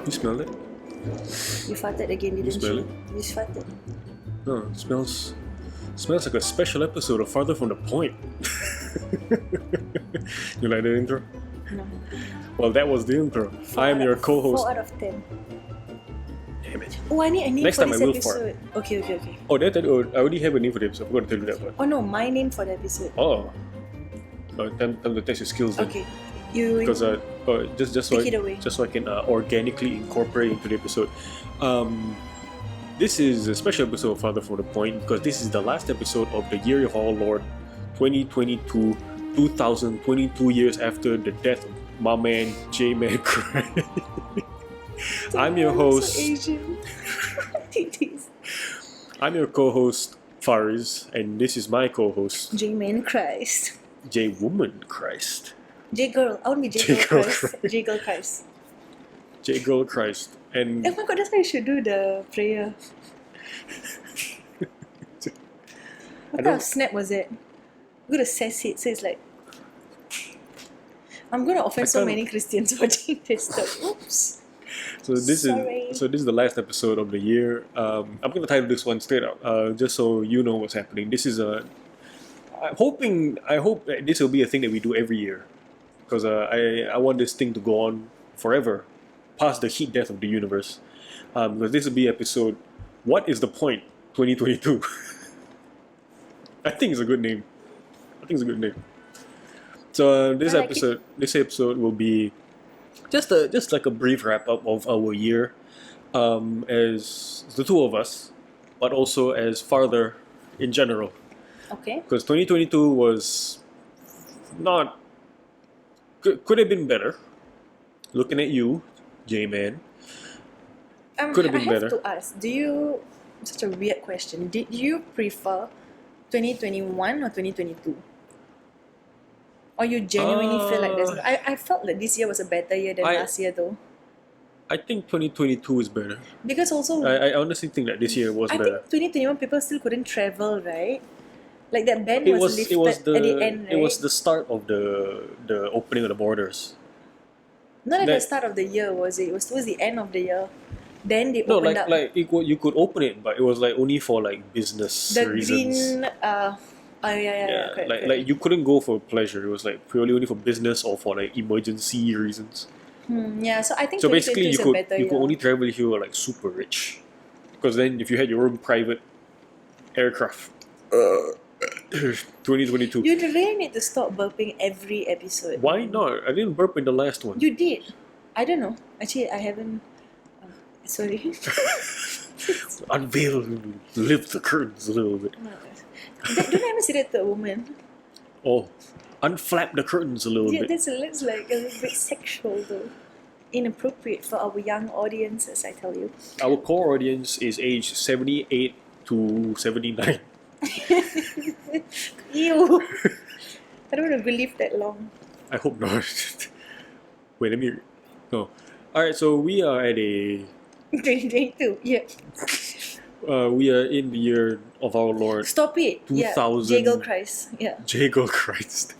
You smell it? You farted again, didn't smell you? You farted. No, it smells like a special episode of Farther from the Point. You like the intro? No. Well, that was the intro. I am your co-host. 4 out of 10. Damn it. Oh, I need Next for time this I will episode. Okay. Oh, I already have a name for the episode. I forgot to tell you that one. Oh no, my name for the episode. Oh. Time to test your skills then. Okay. You Because just so take it away. just so I can organically incorporate into the episode. This is a special episode of Father for the Point because this is the last episode of the year of our Lord 2022, 2022 years after the death of my man J-Man Cry. I'm your host. So Asian. I'm your co-host Fariz, and this is my co-host J-Man Christ. J-Woman Christ. J-Girl. I want to be J-Girl Christ. J-Girl Christ. J-Girl Christ. And Oh my god, that's why you should do the prayer. What kind of snap was it? I'm gonna sass it, so it's like I'm gonna offend so many Christians watching this stuff. Oops. So this is the last episode of the year. I'm gonna title this one straight up, just so you know what's happening. This is I hope that this will be a thing that we do every year, because I want this thing to go on forever, past the heat death of the universe. Because this will be episode. What is the point? 2022. I think it's a good name. So this episode will be just like a brief wrap up of our year, as the two of us, but also as Farther in general. Okay. Because 2022 was not could have been better. Looking at you, J-Man. Could have been better. I have to ask, such a weird question, did you prefer 2021 or 2022? Or you genuinely feel like there's I felt that this year was a better year than last year though. I think 2022 is better. Because also I honestly think that this year was better. I think 2021 people still couldn't travel, right? Like that ban was lifted at the end, right? It was the start of the opening of the borders. Not at the start of the year, was it? It was towards the end of the year. Then they opened up. You could open it, but it was like only for like business reasons. Green correct. Like you couldn't go for pleasure. It was like purely only for business or for like emergency reasons. So I think so basically you could year. only travel if you were like super rich, because then if you had your own private aircraft. 2022. You really need to stop burping every episode. Why not? I didn't burp in the last one. You did. I don't know. Actually, I haven't. Sorry. Lift the curtains a little bit. Don't ever say that to a woman. Oh, unflap the curtains a little bit. This looks like a little bit sexual though. Inappropriate for our young audiences, I tell you. Our core audience is aged 78 to 79. Ew. I don't want to believe that long. I hope not. Wait, let me... No. Alright, so we are at a... 2022, yeah. We are in the year of our Lord. Stop it. 2000. Yeah. Jagel Christ. Yeah. Jagel Christ.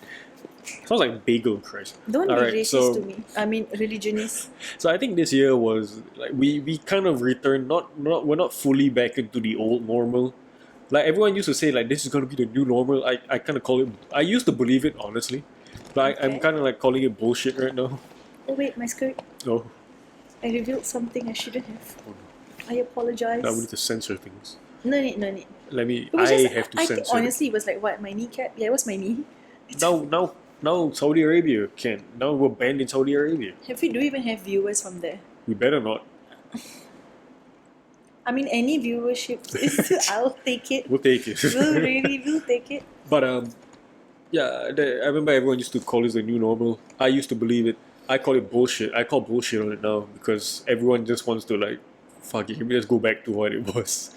Sounds like Bagel Christ. Don't be racist to me. I mean, religionist. So I think this year was like we kind of returned. We're not fully back into the old normal. Like everyone used to say, like this is gonna be the new normal. I kind of call it. I used to believe it honestly, but I'm kind of like calling it bullshit right now. Oh wait, my skirt. Oh. I revealed something I shouldn't have. Oh, no. I apologize. Now we need to censor things. No need. I have to censor. Honestly, it was like what, my kneecap? Yeah, it was my knee. Now Saudi Arabia can. Now we're banned in Saudi Arabia. Do we even have viewers from there? We better not. I mean, any viewership, I'll take it. We'll take it. We'll take it. But I remember everyone used to call this the new normal. I used to believe it. I call it bullshit. I call bullshit on it now because everyone just wants to like, fuck it, let's go back to what it was.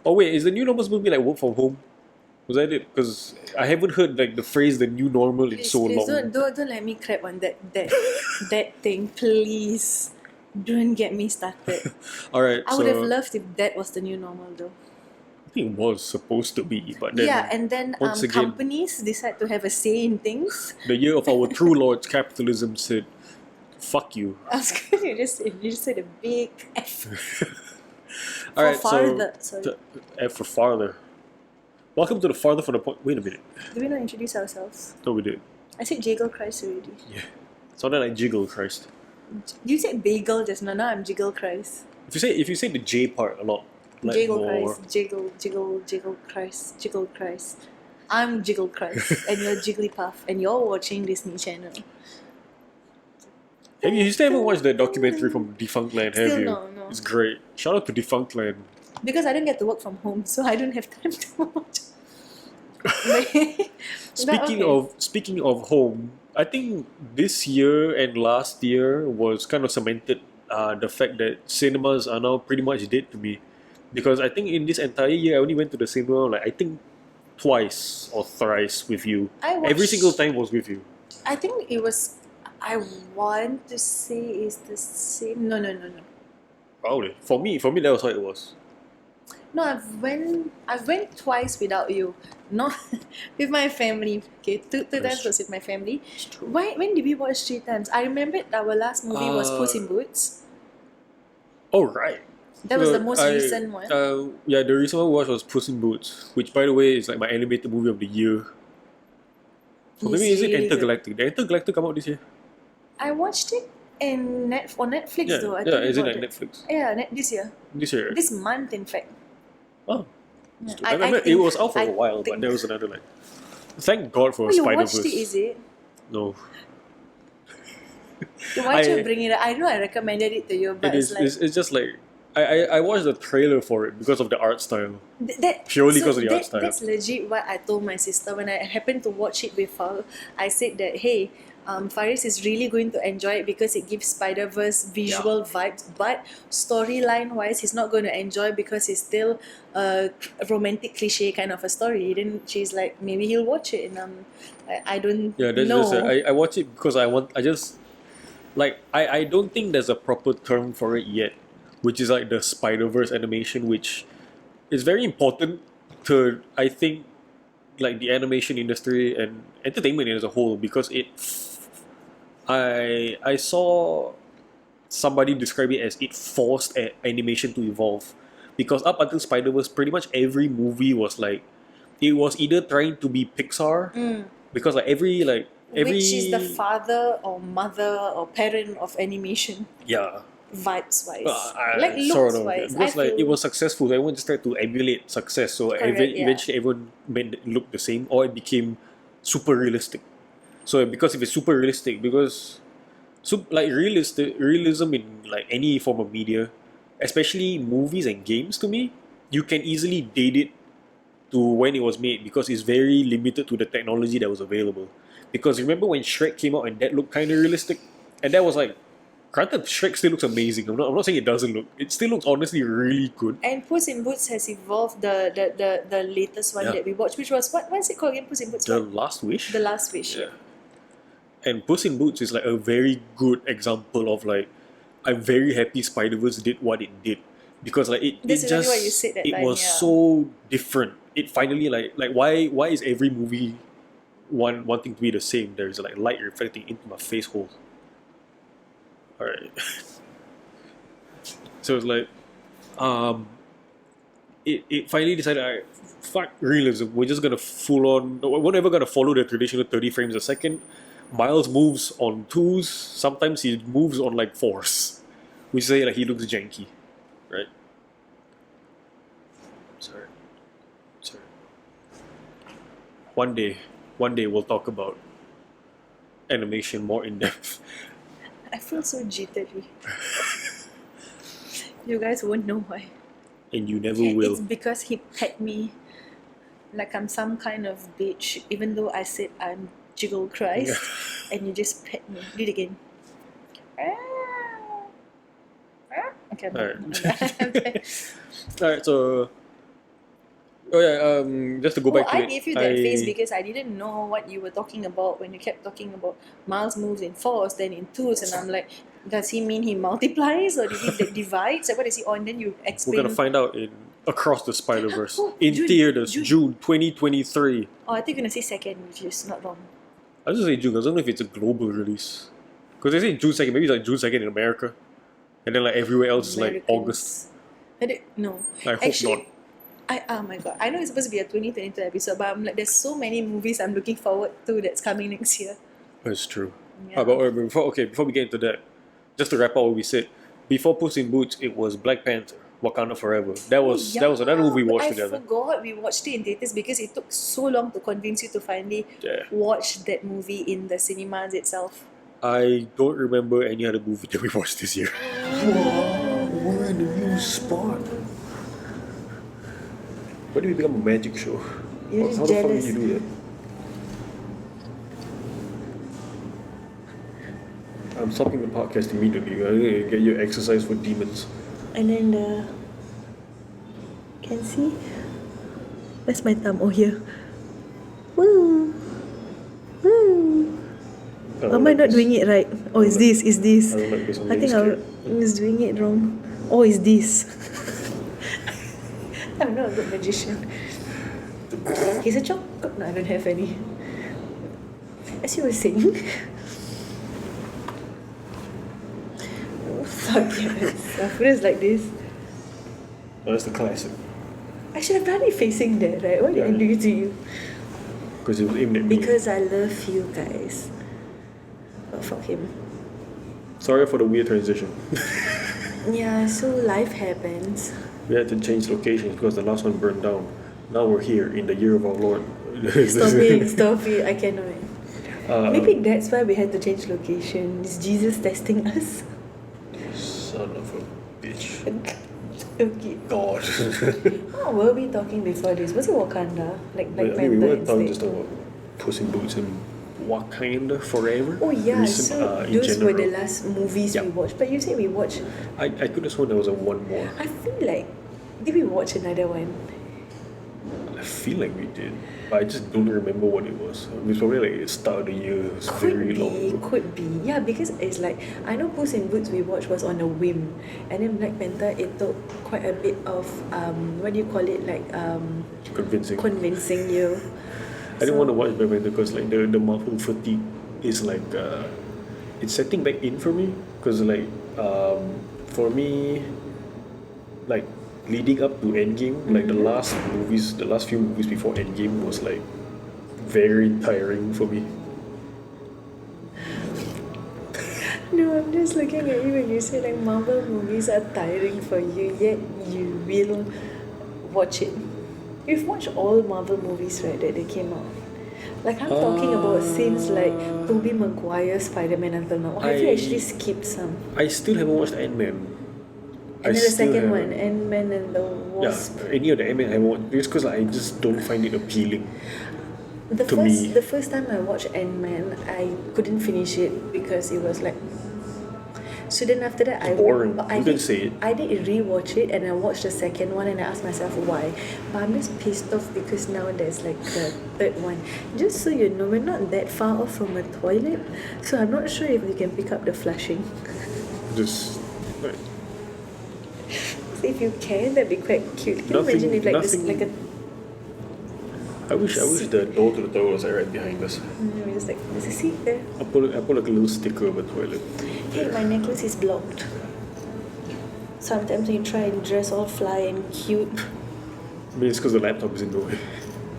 Oh wait, is the new normal supposed to be like work from home? Was that it? Because I haven't heard like the phrase "the new normal" in so long. Don't let me crap on that thing, please. Don't get me started. All right. I would have loved if that was the new normal, though. I think it was supposed to be, but then and then again, companies decide to have a say in things. The year of our true lords, capitalism, said, Fuck you. I was going to just said a big F. All right, farther. Sorry. F for farther. Welcome to the farther from the point. Wait a minute. Did we not introduce ourselves? No, we did. I said Jiggle Christ already. Yeah. Sounded like jiggle Christ. You said bagel just now. Now I'm Jiggle Christ. If you say the J part a lot, like Jiggle more. Christ. Jiggle Christ. Jiggle Christ. I'm Jiggle Christ. And you're Jigglypuff. And you're watching Disney Channel. You still haven't watched the documentary from Defunct Land, have Still you? no. It's great. Shout out to Defunct Land. Because I don't get to work from home, so I don't have time to watch. Speaking of home, I think this year and last year was kind of cemented the fact that cinemas are now pretty much dead to me, because I think in this entire year I only went to the cinema like I think twice or thrice with you. Every single time was with you. I think it was. I want to say it's the same. No. Probably for me that was how it was. No, I've went twice without you. Not with my family. Okay, two times was with my family. It's true. When did we watch 3 times? I remembered our last movie was Puss in Boots. Oh right. That was the most recent one. Yeah, the recent one we watched was Puss in Boots, which by the way is like my animated movie of the year. Or maybe is it Intergalactic? Did Intergalactic come out this year? I watched it on Netflix though. I think is it like Netflix? Yeah, this year. This year. This month, in fact. Oh. Yeah, I remember it was out for a while, but there was another like. Thank God for Spider-Verse. You watched it, is it? No. Why should you bring it up? I know I recommended it to you, but it's just like I watched the trailer for it because of the art style. Purely because of the art style. That's legit what I told my sister when I happened to watch it with her. I said that, hey, Faris is really going to enjoy it because it gives Spider-Verse visual vibes, but storyline-wise, he's not going to enjoy because it's still a romantic cliche kind of a story. Then she's like, maybe he'll watch it, and I don't know. I watch it because I don't think there's a proper term for it yet, which is like the Spider-Verse animation, which is very important to, I think, like the animation industry and entertainment as a whole, because I saw somebody describe it as it forced animation to evolve, because up until Spider-Verse, pretty much every movie was like, it was either trying to be Pixar, because like every which is the father or mother or parent of animation. Yeah. Vibes wise, looks sort of wise, because it was successful. Everyone just tried to emulate success, so eventually everyone made it look the same, or it became super realistic. So because if it's super realistic, realism in like any form of media, especially movies and games, to me, you can easily date it to when it was made, because it's very limited to the technology that was available. Because remember when Shrek came out and that looked kind of realistic, and that was like, granted, Shrek still looks amazing. I'm not saying it doesn't look. It still looks honestly really good. And Puss in Boots has evolved. The latest one that we watched, which was what's it called again? Puss in Boots. The Last Wish. The Last Wish. Yeah. And Puss in Boots is like a very good example of like, I'm very happy Spider-Verse did what it did, because like it That's just exactly what you said that time, was so different. It finally like why is every movie wanting to be the same? There's like light reflecting into my face hole. Alright. So it's like, it finally decided, alright, fuck realism. We're just gonna we're never gonna follow the traditional 30 frames a second. Miles moves on 2s. Sometimes he moves on like 4s. We say like he looks janky, right? Sorry. One day we'll talk about animation more in depth. I feel so jittery. You guys won't know why. And you never will. It's because he pet me like I'm some kind of bitch, even though I said I'm Jiggle Christ, and you just pet me. Do it again. Okay. Alright. Alright, so just to go back to I it. gave you that face because I didn't know what you were talking about when you kept talking about Miles moves in 4s, then in 2s, and I'm like, does he mean he multiplies or did he divides? Like, what is he on? Then you explain. We're gonna find out in Across the Spider-Verse in theaters, June 2023. Oh, I think you're gonna say second, which is not wrong. I was just say June. I don't know if it's a global release. Because they say June 2nd, maybe it's like June 2nd in America. And then like everywhere else is like August. I don't know. I hope Actually, not. oh my god, I know it's supposed to be a 2022 episode, but I'm like, there's so many movies I'm looking forward to that's coming next year. That's true. Yeah. But before we get into that, just to wrap up what we said, before Puss in Boots, it was Black Panther, Wakanda Forever. That was another movie we watched together. I forgot we watched it in theaters because it took so long to convince you to finally watch that movie in the cinemas itself. I don't remember any other movie that we watched this year. Wow, we're in a new spot. When did we become a magic show? You're just How jealous. the fuck did you do that? I'm stopping the podcast immediately. I need to get your exercise for demons. And then can see? Where's my thumb? Oh, here. Woo! Woo! Am I not doing it right? Oh, it's this. It's this. I don't like this. I think I was doing it wrong. Oh, it's this. I'm not a good magician. He's a chop. No, I don't have any. As you were saying. Fuck yes. I feel like this. Oh, that's the classic. I should have done it facing there, right? Why did I do it to you? Because it was aimed at me. Because I love you guys. Oh, fuck him. Sorry for the weird transition. Yeah, so life happens. We had to change locations because the last one burned down. Now we're here in the year of our Lord. Stop it. I cannot. Maybe that's why we had to change location. Is Jesus testing us? Son of a bitch. Okay. God. What were we talking before this? Was it Wakanda? Like Black Panther we were talking instead? just about Puss in Boots and Wakanda Forever. Oh yeah, so those were the general. last movies we watched. But you said we watched. I could have sworn there was one more. I feel like did we watch another one? I feel like we did, but I just don't remember what it was. It was probably like the start of the year. It was very long ago. Could be. Yeah, because it's like I know Puss in Boots we watched was on a whim, and then Black Panther it took quite a bit of what do you call it, like convincing you. I didn't want to watch Black Panther because like the Marvel fatigue is like it's setting back in for me because like for me like leading up to Endgame, like the last few movies before Endgame was like very tiring for me. No, I'm just looking at you when you say like Marvel movies are tiring for you, yet you will watch it. You've watched all Marvel movies, right, that they came out? Like I'm talking about since like Tobey Maguire Spider-Man until now. Have you actually skipped some? I still haven't watched Ant-Man. And then the second one, Ant-Man and the Wasp. Yeah, any of the Ant-Man I haven't watched because I just don't find it appealing. The first time I watched Ant-Man, I couldn't finish it because it was like. So then after that, boring. I did rewatch it and I watched the second one and I asked myself why. But I'm just pissed off because now there's like the third one. Just so you know, we're not that far off from a toilet, so I'm not sure if we can pick up the flushing. Just like. So if you can, that'd be quite cute. Can you imagine if like this like a. I wish the door to the toilet was right behind us. Just like there's a seat there. I put like a little sticker over the toilet. Hey, my necklace is blocked. Sometimes when you try and dress all fly and cute. I mean, it's because the laptop is in the way.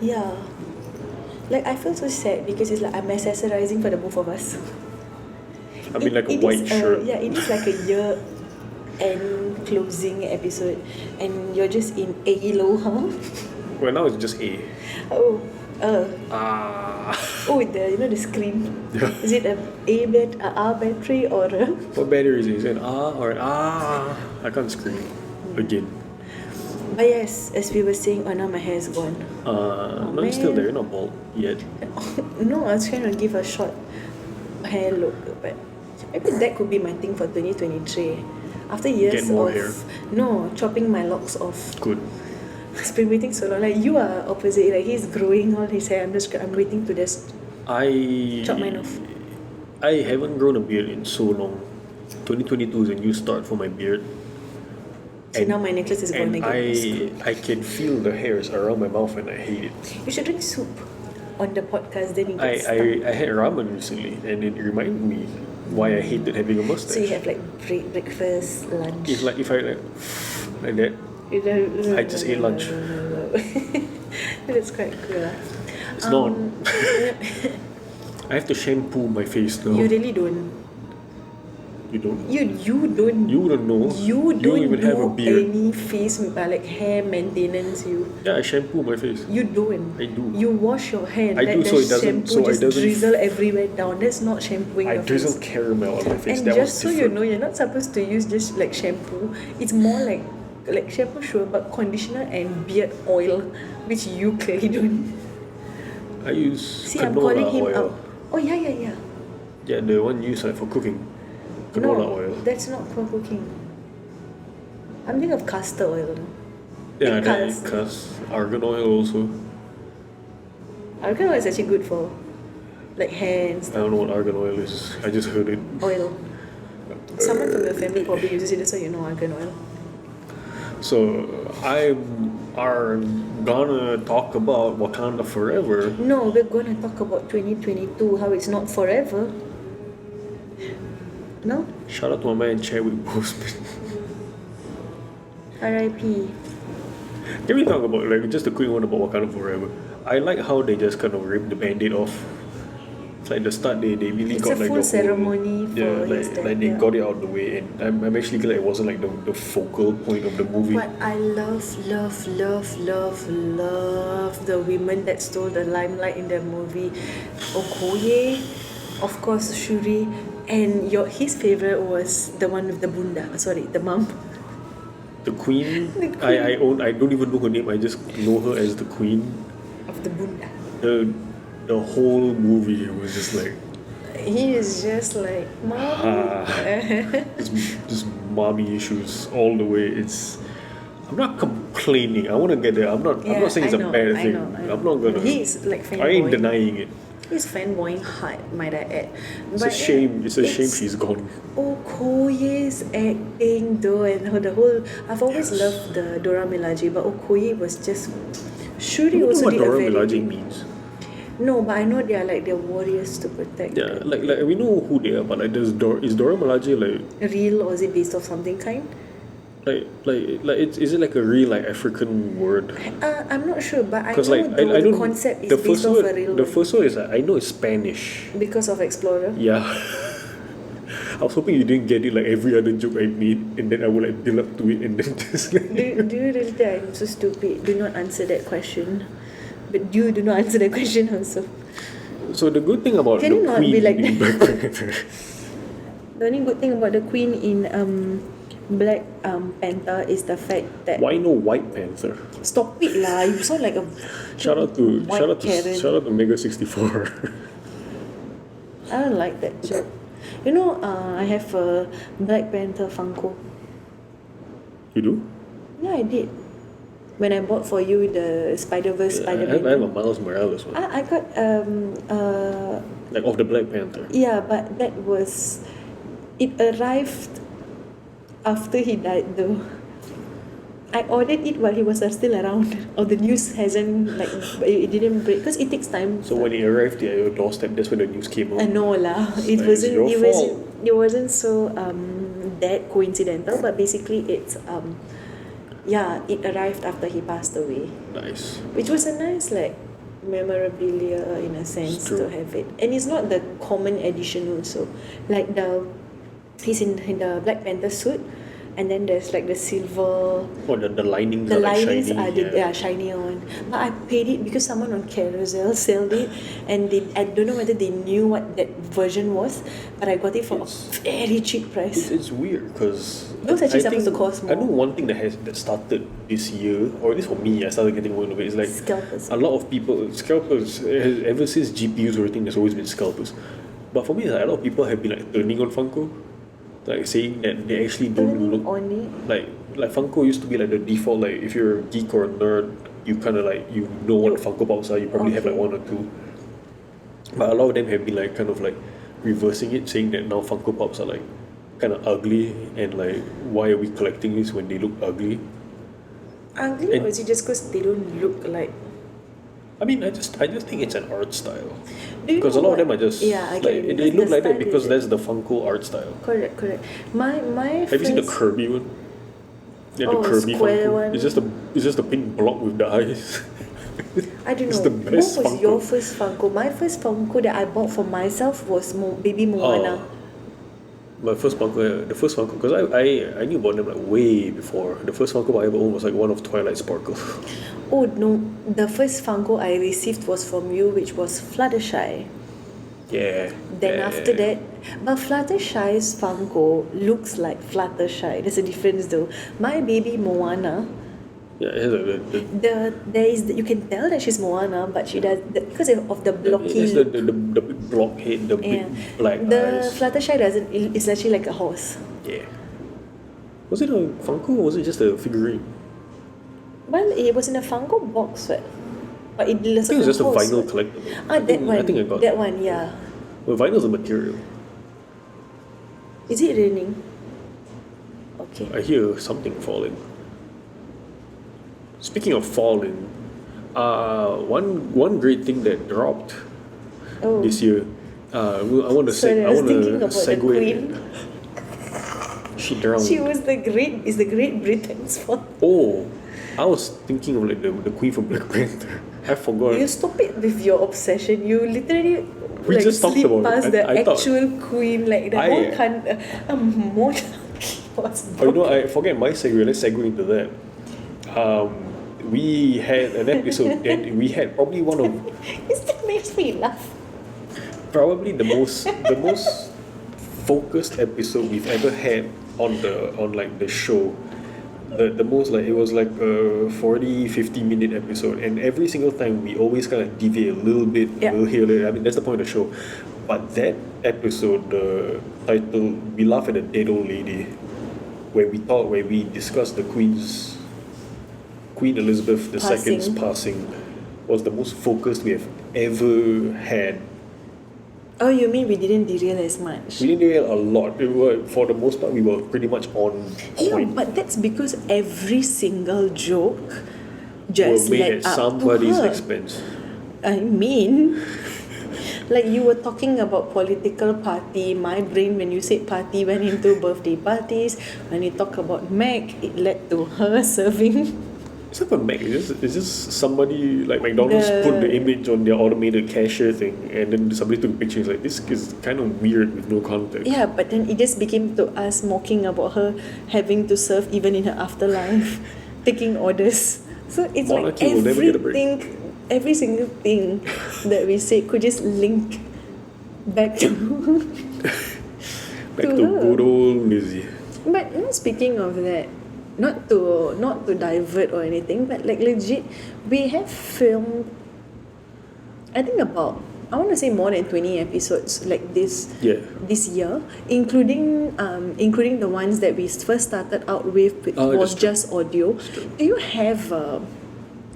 Yeah. Like, I feel so sad because it's like I'm accessorizing for the both of us. I mean, like a white shirt. Yeah, it is like a year-end closing episode. And you're just in aloha. Well, now it's just A. Oh. Ah. Oh, the screen. Yeah. Is it a R battery or a... What battery is it? Is it an A or an A? I can't scream again. But yes, as we were saying, now my hair is gone. No, it's still there. You're not bald yet. No, I was trying to give a short hair look, but maybe that could be my thing for 2023. After years Get more of hair. No, chopping my locks off. Good. It's been waiting so long. Like you are opposite. Like he's growing all his hair. I'm waiting to just chop mine off. I haven't grown a beard in so long. 2022 is a new start for my beard. So now my necklace is gone again. I can feel the hairs around my mouth and I hate it. You should drink soup on the podcast. Then it gets I had ramen recently and it reminded me why I hated having a mustache. So you have like breakfast, lunch. If I like that, I just ate lunch. That's quite cool. It's not. I have to shampoo my face now. You really don't. You don't? You don't. You don't know. You don't even have a do beard. any face like hair maintenance. Yeah, I shampoo my face. You don't. I do. You wash your hair and I let do, the so it doesn't- shampoo so it just doesn't- drizzle everywhere down. That's not shampooing I your drizzle face. caramel on my face. And That just was so you different. know, you're not supposed to use just like shampoo. It's more like shampoo, sure, but conditioner and beard oil, which you clearly don't. I use See, I'm canola calling him oil. out. Oh yeah. Yeah, the one used for cooking. Canola No, oil. that's not for cooking. I'm thinking of castor oil. Yeah, It that cast- because argan oil also. Argan oil is actually good for like hair and I stuff. don't know what argan oil is. I just heard it. Oil. Someone from your family probably uses it, that's why you know argan oil. So I are gonna talk about Wakanda Forever. No, we're gonna talk about 2022, how it's not forever. No? Shout out to my man Chadwick Boseman. R.I.P. Can we talk about like just a quick one about Wakanda Forever? I like how they just kind of ripped the band-aid off. It's like the start they really It's got a like full the ceremony whole, for yeah, his death, like they yeah. got it out of the way, and I'm actually glad it wasn't like the focal point of the movie. But I love the women that stole the limelight in the movie. Okoye, of course Shuri, and his favorite was the one with the bunda. Sorry, the mom. The Queen, The Queen. I don't even know her name. I just know her as the Queen. Of the bunda. The whole movie was just like He is just like, Mom. just mommy issues all the way. I'm not complaining. I want to get there. I'm not saying it's a bad thing. I'm not gonna. He's like fanboy. I ain't denying it. He's fanboying hard, might I add. It's a shame. It's a shame she's gone. Okoye's acting though, and the whole. I've always loved the Dora Milaje, but Okoye was just. Shuri You know also what did Dora a very Milaje big- means? No, but I know they are like they're warriors to protect. Yeah, like we know who they are, but like is Dora Milaje like Real, or is it based off something kind? is it like a real like African word? I'm not sure, but I know Because like the I don't. concept is The based first off word, a real the one. first word is I know it's Spanish. Because of Explorer. Yeah. I was hoping you didn't get it like every other joke I made, and then I would like build up to it, and then just like. Do you really think I'm so stupid? Do not answer that question. But you do not answer that question also. So the good thing about Can you the not Queen be like in that? Black Panther. The only good thing about the Queen in Black Panther is the fact that Why no White Panther? stop it lah. You sound like a Shout out to white Karen. Mega 64. I don't like that joke. You know, I have a Black Panther Funko. You do? Yeah, I did. When I bought for you the Spider-Verse I have Spider-Man. a Miles Morales one. I got Like of the Black Panther. yeah, but that was it arrived after he died though. I ordered it while he was still around, or the news hasn't like it didn't break because it takes time. So when it arrived at your doorstep, that's when the news came out. No lah, it Like, wasn't. it's your fault. It wasn't so that coincidental, but basically it's yeah, it arrived after he passed away, Nice. which was a nice like memorabilia in a sense true. to have it, and it's not the common edition also. Like he's in the Black Panther suit, and then there's like the silver. Oh, the linings The are like linings shiny. are the shiny one. But I paid it because someone on Carousel sold it, and I don't know whether they knew what that version was, but I got it for It's- a very cheap price. It's weird because Those actually supposed to cost I know more. one thing that started this year, or at least for me, I started getting more of it. It's like Scalpers. a lot of people scalpers. Ever since GPUs or everything, there's always been scalpers. But for me, like, a lot of people have been like turning on Funko, like saying that they actually don't look on it. like Funko used to be like the default. Like if you're a geek or a nerd, you kind of like you know what Funko Pops are. You probably have like Okay. one or two. But a lot of them have been like kind of like reversing it, saying that now Funko Pops are like kind of ugly, and like why are we collecting this when they look ugly? Ugly, or is it just because they don't look like? I mean, I just think it's an art style. Do you Because a know lot of them what? are just Yeah, I like get it. they Because look the like that style because is that's the Funko art style. correct. My Have you seen the first Kirby one? Yeah, the oh Kirby square Funko. one. It's just a pink block with the eyes. I don't It's know. the What best was Funko. your first Funko? My first Funko that I bought for myself was Baby Moana. Oh, my first Funko, the first Funko, because I knew about them like way before. The first Funko I ever owned was like one of Twilight Sparkle. Oh no, the first Funko I received was from you, which was Fluttershy. Yeah. Then yeah, after yeah. that, but Fluttershy's Funko looks like Fluttershy. There's a difference though. My baby Moana, Yeah, it has you can tell that she's Moana, but she does because of the it blocky has look. the big block head, the Yeah, big black the eyes. Fluttershy doesn't. It's actually like a horse. Yeah. Was it a Funko or was it just a figurine? Well, it was in a Funko box, right? But it I was think like it's just a horse. vinyl Right? collectible. Ah, that one. I think I got that one, yeah. Well, vinyl's a material. Is it raining? Okay. I hear something falling. Speaking of falling, one great thing that dropped Oh. this year. I want to Sorry, say I was thinking about the segue. Queen. She drowned. She was the great. Is the Great Britain's fault. Oh, I was thinking of like the Queen from Black Panther. Have forgotten. You stop it with your obsession. You literally We like just talked slip about it. past the I thought- actual queen, like the whole a monarchy was Oh, you know, I forget my segue. Let's segue into that. We had an episode that we had probably one of It still makes me laugh. probably the most focused episode we've ever had on like the show. The most like it was like a 40-50 minute episode, and every single time we always kind of deviate a little bit, Yeah. a little here, I mean that's the point of the show. But that episode, the title "We Laugh at a Dead Old Lady," where we discussed the Queen Elizabeth II's passing, was the most focused we have ever had. Oh, you mean we didn't derail as much? We didn't do a lot. For the most part, we were pretty much on Yeah, point. but that's because every single joke Were just made led at up somebody's to her. expense. I mean, like you were talking about political party. My brain, when you said party, went into birthday parties. When you talk about Mac, it led to her serving. It's not a Mac. It's just somebody like McDonald's put the image on their automated cashier thing, and then somebody took a picture. It's like this is kind of weird with no context. Yeah, but then it just became to us mocking about her having to serve even in her afterlife, taking orders. So it's Monarchy like will never get a break. every single thing that we say could just link back to Back to to her. good old Lizzie. But speaking of that, not to divert or anything, but like legit, we have filmed, I think about, I want to say more than 20 episodes like this Yeah. this year, including the ones that we first started out with, which was that's true. just audio. true. Do you have a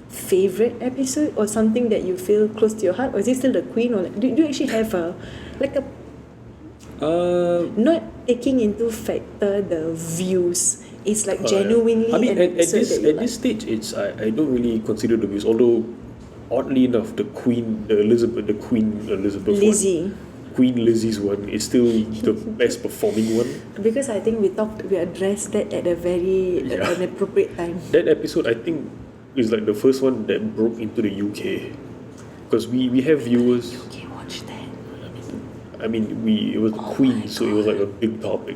favorite episode or something that you feel close to your heart, or is it still the Queen, or like, do you actually have a not taking into factor the views? It's like genuinely I mean, an at episode this that you at this stage, it's I don't really consider the views. Although, oddly enough, the Queen Elizabeth one, Lizzie. Queen Lizzie's one is still the best performing one. Because I think we addressed that at a very at an appropriate time. That episode, I think, is like the first one that broke into the UK, because we have viewers. Okay, watch that. I mean, it was the Queen, so it was like a big topic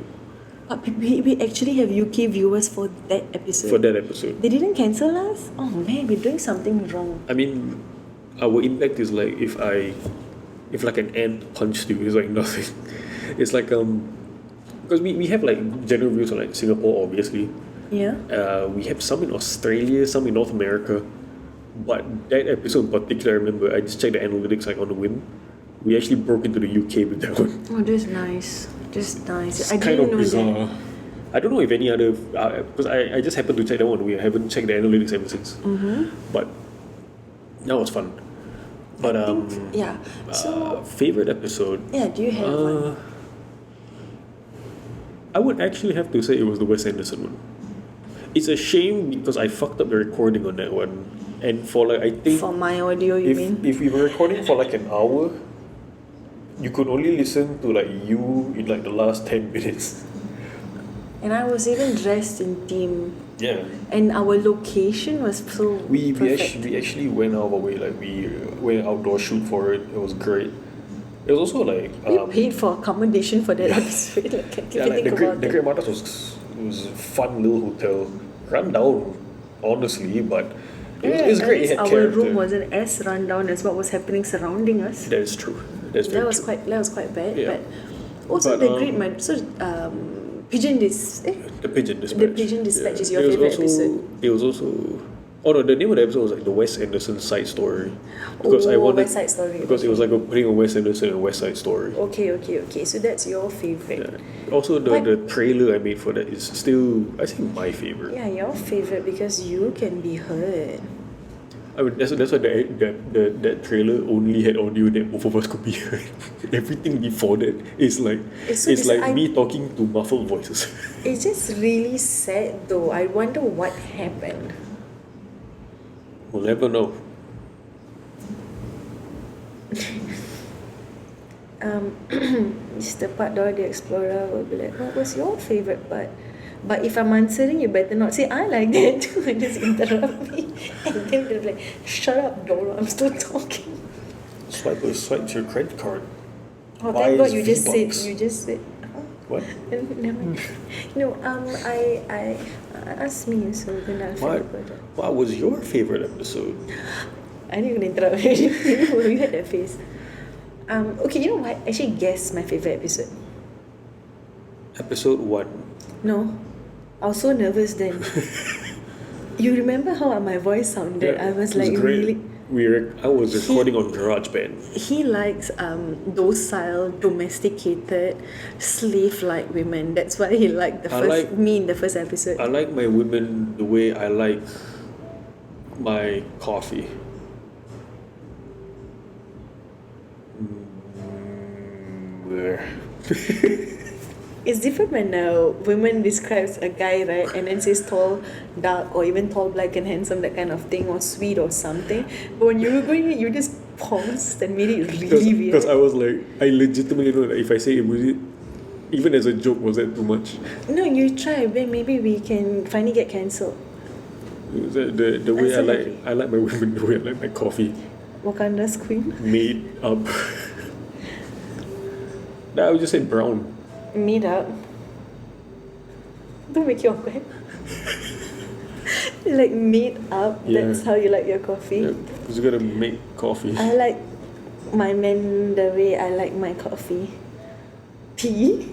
But we actually have UK viewers for that episode. for that episode. They didn't cancel us? Oh man, we're doing something wrong. I mean, our impact is like if like an ant punched you, it's like nothing. It's like because we have like general views on like Singapore, obviously. Yeah. We have some in Australia, some in North America, but that episode in particular, I remember I just checked the analytics like on a whim. We actually broke into the UK with that one. Oh, that's nice. That's nice. It's I kind didn't of know bizarre. that. I don't know if any other because I just happened to check that one. We haven't checked the analytics ever since. But that was fun. But Yeah. So favorite episode. yeah, do you have one? I would actually have to say it was the Wes Anderson one. It's a shame because I fucked up the recording on that one, and for like I think For my audio, you mean? if we were recording for like an hour, you could only listen to like you in like the last 10 minutes. And I was even dressed in theme. Yeah. And our location was so We perfect. actually went out of our way, like we went outdoor shoot for it. It was great. It was also like We paid for accommodation for that episode. Like, if yeah, you like think about the it. Great Matas was a fun little hotel, run down, honestly, but it was At great. It least had our character. room wasn't as run down as what was happening surrounding us. That is true. That's very true. That was quite bad. Yeah. But also But, the Great Pigeon The Pigeon Dispatch. Pigeon Dispatch is your It was favourite also, episode. It was also. Oh no, the name of the episode was like the Wes Anderson side story. Because I wanted, West Side Story. Because it was like putting a Wes Anderson and West Side Story. Okay. So that's your favourite. Yeah. Also, the trailer I made for that is still, I think, my favorite. Yeah, your favourite because you can be heard. I mean, that's why that trailer only had audio that both of us could be heard. Everything before that is like It's so me talking to muffled voices. It's just really sad though. I wonder what happened. We'll never know. Mr. Pat Dora the Explorer will be like, what was your favourite part? But if I'm answering, you better not say I like that too and just interrupt me. And then they'll be like, shut up, Dora, I'm still talking. Swipe your credit card. Oh, thank God you V-Bucks. just said. What? Never mind. No, I ask me, so then I'll forget about that. What was your favorite episode? I didn't even interrupt you. You had that face. Okay, you know what? Actually, guess my favourite episode. Episode 1. No, I was so nervous then. You remember how my voice sounded? Yeah, I was it like great. really. I was recording on GarageBand. He likes docile, domesticated, slave-like women. That's why he liked me in the first episode. I like my women the way I like my coffee. It's different when a woman describes a guy, right, and then says tall, dark, or even tall, black, and handsome, that kind of thing, or sweet, or something. But when you were going, you just paused and made it really weird. Because I was like, I legitimately know that if I say it, was it, even as a joke, was that too much? No, you try, but maybe we can finally get cancelled. The way I like my women, the way I like my coffee. Wakanda's queen. Made up. I would just say brown. Made up. Don't make it awkward. Like made up, Yeah. that's how you like your coffee. Yeah, because you gotta make coffee. I like my men the way I like my coffee. Tea?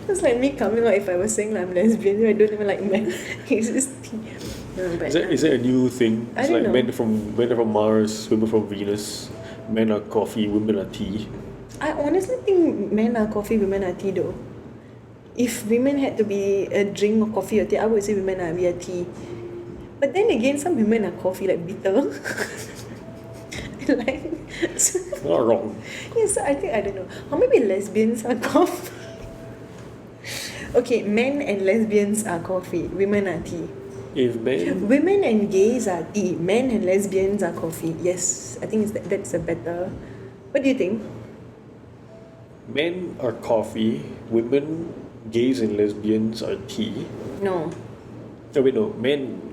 That's like me coming out if I was saying I'm lesbian. I don't even like men. It's just tea. No, but Is that a new thing? I It's don't like know. men are from Mars, women from Venus. Men are coffee, women are tea. I honestly think men are coffee, women are tea though. If women had to be a drink of coffee or tea, I would say women are we are tea. But then again, some women are coffee like bitter. Like, so, Not wrong. yes, I think I don't know. Or maybe lesbians are coffee. Okay, men and lesbians are coffee, women are tea. If men Women and gays are tea, men and lesbians are coffee. Yes, I think that's a better. What do you think? men are coffee, women, gays and lesbians are tea. No, Oh wait, no. Women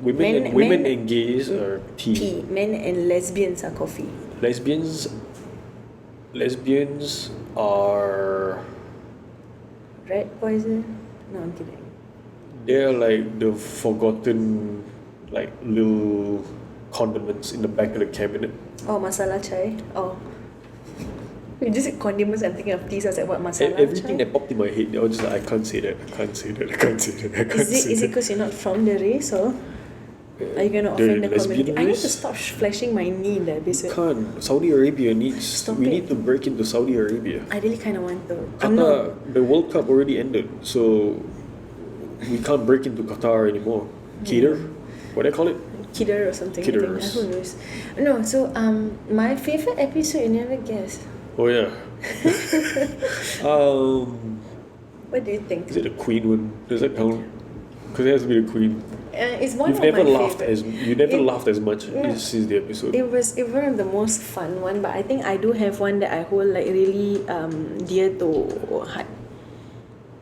Men- and gays are tea. tea. Men and lesbians are coffee. Lesbians are Rat poison? No, I'm kidding. they're like the forgotten like little condiments in the back of the cabinet. Oh, masala chai. Oh. You just said condiments, I'm thinking of tea, so I was like, what, masala Everything chai? that popped in my head, I was just like, I can't say that. Is it because you're not from the race, or are you going to offend the lesbian community? I need race? to stop flashing my knee in the episode. Can't. Saudi Arabia needs. Stop we it. need to break into Saudi Arabia. I really kind of want to. I'm not. Qatar, the World Cup already ended, so we can't break into Qatar anymore. Qatar, what do they call it? Kidder or something. Kidders. Who knows? No, so my favorite episode, you never guessed. Oh yeah. What do you think? Is it the Queen one? Does that count? Because it has to be the Queen. It's one You've of never my laughed favorite. you never It- laughed as much since the episode. It was one of the most fun one, but I think I do have one that I hold like really dear to heart.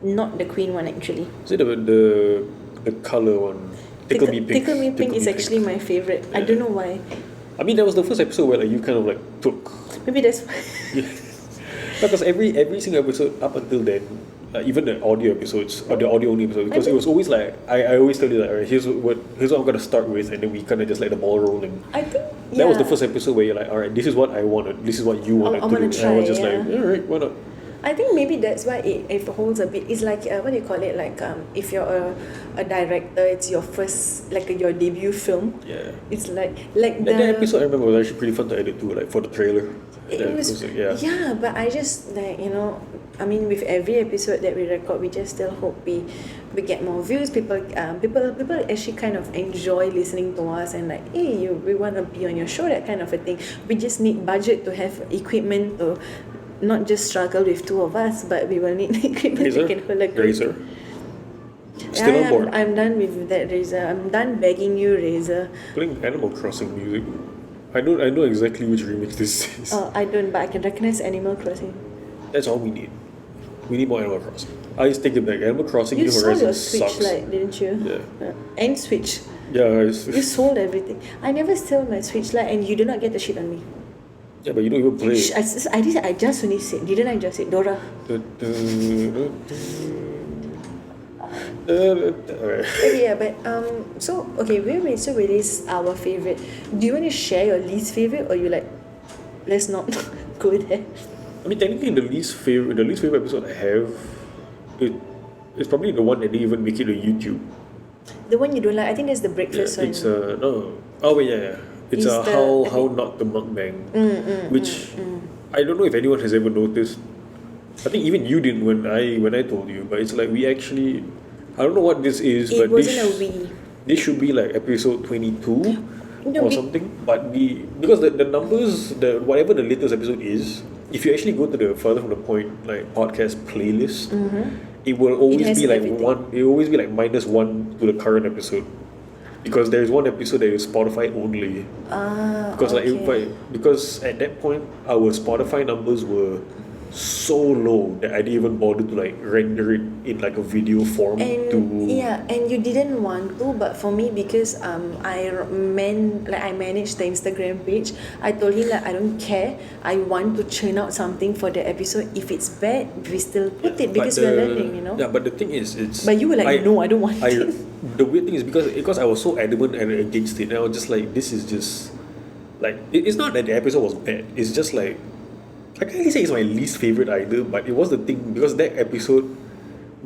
Not the Queen one actually. Is it the colour one? Tickle Me Pink. Tickle Me Pink is actually my favorite. I don't know why. I mean, that was the first episode where like you kind of like took. Maybe that's why. Yeah. Because every single episode up until then, even the audio episodes or the audio only episode, because it was always like I always tell you like, alright, here's what I'm gonna start with, and then we kind of just let the ball rolling. I think That was the first episode where you're like, alright, this is what I wanted, this is what you wanted to do. Try, and I was just like, alright, why not? I think maybe that's why it holds a bit. It's like what do you call it? Like if you're a director, it's your first like your debut film. Yeah. It's like that episode I remember was actually pretty fun to edit too, like for the trailer. It was like, yeah, but I just like I mean, with every episode that we record, we just still hope we get more views. People actually kind of enjoy listening to us and like, hey, we want to be on your show, that kind of a thing. We just need budget to have equipment to not just struggle with two of us, but we will need equipment that can hold a group. Razor. Still on board. I'm done with that, Razor. I'm done begging you, Razor. Playing Animal Crossing music. I know exactly which remix this is. Oh, I don't, but I can recognize Animal Crossing. That's all we need. We need more Animal Crossing. I just take it back. Animal Crossing You New sold Horizons your Switch, sucks. like, didn't you? Yeah. And Switch. Yeah. You sold everything. I never sold my Switch Lite, and you do not get the shit on me. Yeah, but you don't even play. I just only said, didn't I just say Dora? Alright. Yeah, but so okay, we so release our favorite. Do you want to share your least favorite, or you like, let's not go there? I mean, technically, the least favorite episode I have, it's probably the one that didn't even make it to YouTube. The one you don't like, I think that's the breakfast one. It's no. Oh wait, yeah. It's It's how not the mukbang, which I don't know if anyone has ever noticed. I think even you didn't when I told you, but it's like we actually, I don't know what this is, It but wasn't a we. this should be like episode 22 No, or something. But because the numbers, whatever the latest episode is, if you actually go to the further from the point like podcast playlist, it will always has be like everything. one. It will always be like -1 to the current episode. Because there is one episode that is Spotify only. Because okay. because at that point our Spotify numbers were so low that I didn't even bother to like render it in like a video form And you didn't want to, but for me, because I managed the Instagram page, I told him like I don't care, I want to churn out something for the episode. If it's bad, we still put it because we're learning, Yeah, but the thing is, it's. But you were like, no, I don't want it. The weird thing is because I was so adamant and against it, and I was just like, this is just like it's not that the episode was bad. It's just like I can't really say it's my least favorite either, but it was the thing because that episode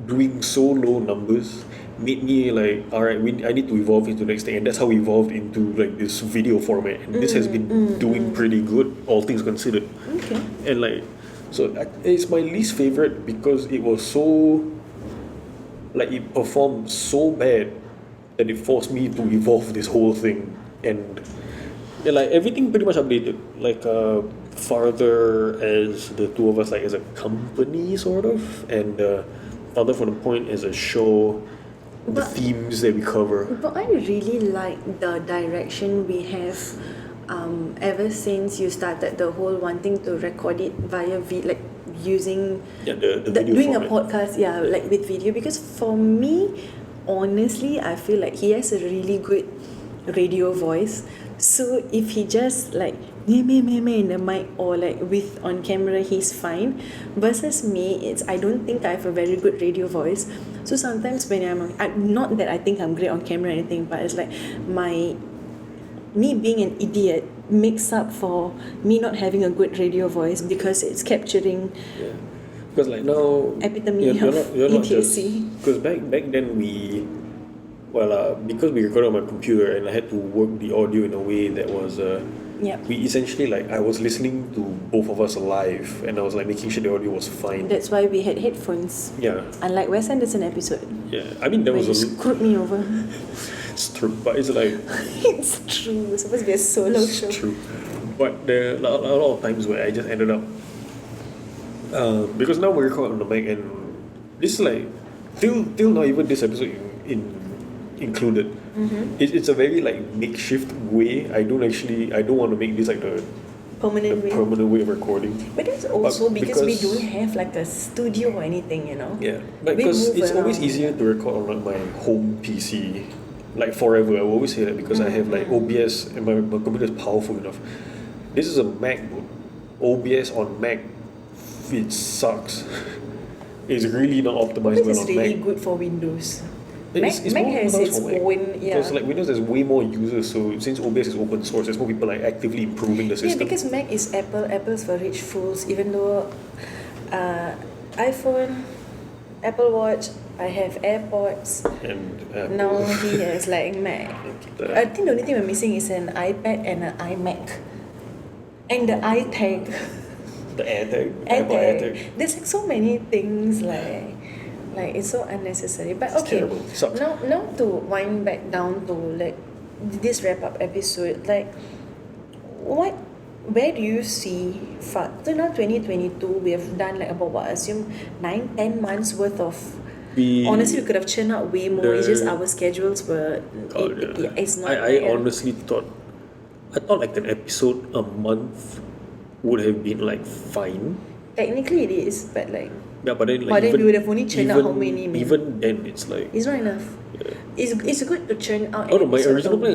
doing so low numbers made me like, alright, I need to evolve into the next thing, and that's how we evolved into like this video format, and this has been doing pretty good, all things considered. Okay. And like, so it's my least favorite because it was so, like it performed so bad that it forced me to evolve this whole thing, and like everything pretty much updated, like farther as the two of us, like as a company sort of, and farther from the point as a show, the themes that we cover. But I really like the direction we have ever since you started the whole wanting to record it via like using the video doing format. a podcast, like with video, because for me, honestly, I feel like he has a really good radio voice. So if he just like in the mic or like with on camera, he's fine. Versus me, I don't think I have a very good radio voice. So sometimes when I'm not that I think I'm great on camera or anything, but it's like me being an idiot makes up for me not having a good radio voice because it's capturing. Yeah. Because like now, epitome of you're not just idiocy. because back then because we recorded on my computer and I had to work the audio in a way that was we essentially like I was listening to both of us live and I was like making sure the audio was fine. That's why we had headphones. Yeah. Unlike Wes Anderson episode. Yeah, I mean there Where was you screwed me over. It's true, but it's like It's true. It's supposed to be a solo show. it's true, but there are a lot of times where I just ended up because now we record on the mic and this is like till now even this episode included, It's a very like makeshift way. I don't want to make this like the Permanent way. permanent way of recording. But that's also But because we don't have like a studio or anything, you know. Yeah, like We because move it's always around. easier to record on like my home PC, like forever. I will always say that because I have like OBS and my computer is powerful enough. This is a MacBook. OBS on Mac, it sucks. It's really not optimized This well is on really Mac. good for Windows. It's Mac more has optimized its for Mac. own, yeah. Because like Windows has way more users, so since OBS is open source, there's more people like actively improving the Yeah, system. because Mac is Apple. Apple's for rich fools. Even though iPhone, Apple Watch, I have AirPods. And Now he has like Mac. I think the only thing we're missing is an iPad and an iMac. And the iTag. the AirTag, Apple AirTag. There's like so many things like it's so unnecessary. But It's okay. terrible. Sucks. Now to wind back down to like this wrap up episode, like where do you see so now 2022 we have done like about what, assume 9-10 months worth of honestly we could have churned out way more. It's just our schedules were it's not I honestly thought like an episode a month would have been like fine. technically it is, but like Yeah, but then like But then even, we would have only churned out even, how many, man? even then it's like it's not enough. yeah. It's good to churn out Oh an no, my episode original a plan,